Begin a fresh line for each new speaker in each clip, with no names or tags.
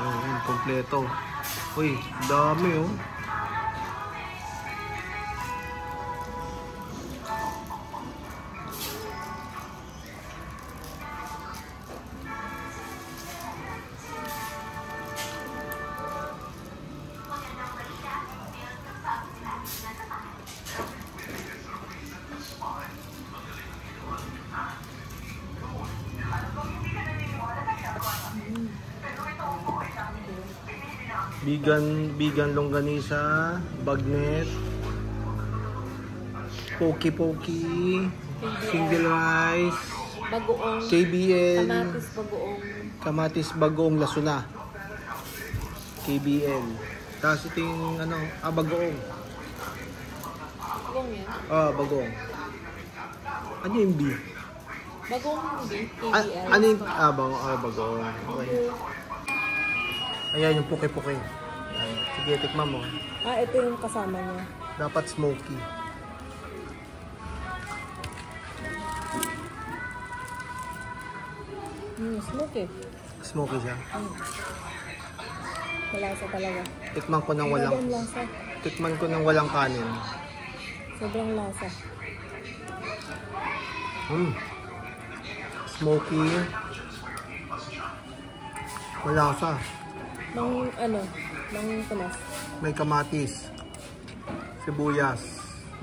Ayan, kompleto. Uy, dami oh. Bigan longganisa, bagnet, poki, single rice,
bagoong,
KBL,
kamatis bagoong,
bagoong lasuna, KBL. Tapos ito yung ano, bagoong.
bagoong yan.
Bagoong. Ano yung B?
Bagoong B, KBL.
Ano yung, bagoong. Okay. Ayan yung puke-puke. Sige, tikman mo.
Ito yung kasama niya.
Dapat smoky.
Smoky.
Smoky siya.
Malasa talaga.
Tikman ko ng walang...
lasa.
Tikman ko ng walang kanin.
Sobrang lasa.
Smoky. Malasa.
Mang tumas.
May kamatis, sibuyas,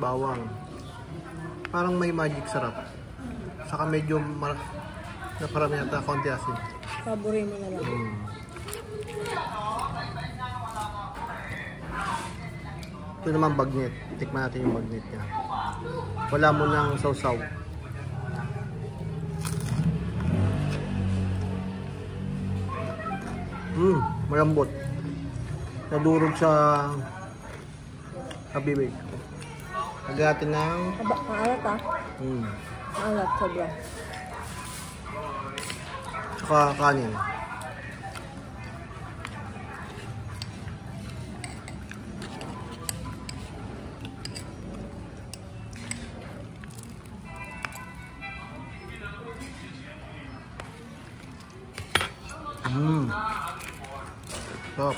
bawang. Parang may magic sarap. Saka medyo naparami yata konti asin.
Paborito mo na lang.
Ito naman bagnet. Tikman natin yung bagnet niya. Wala mo ng sausaw. Malambot. Nadurog sa bibig. Lagyan natin ng...
Maalat Maalat, sobra.
Saka kanin. Stop.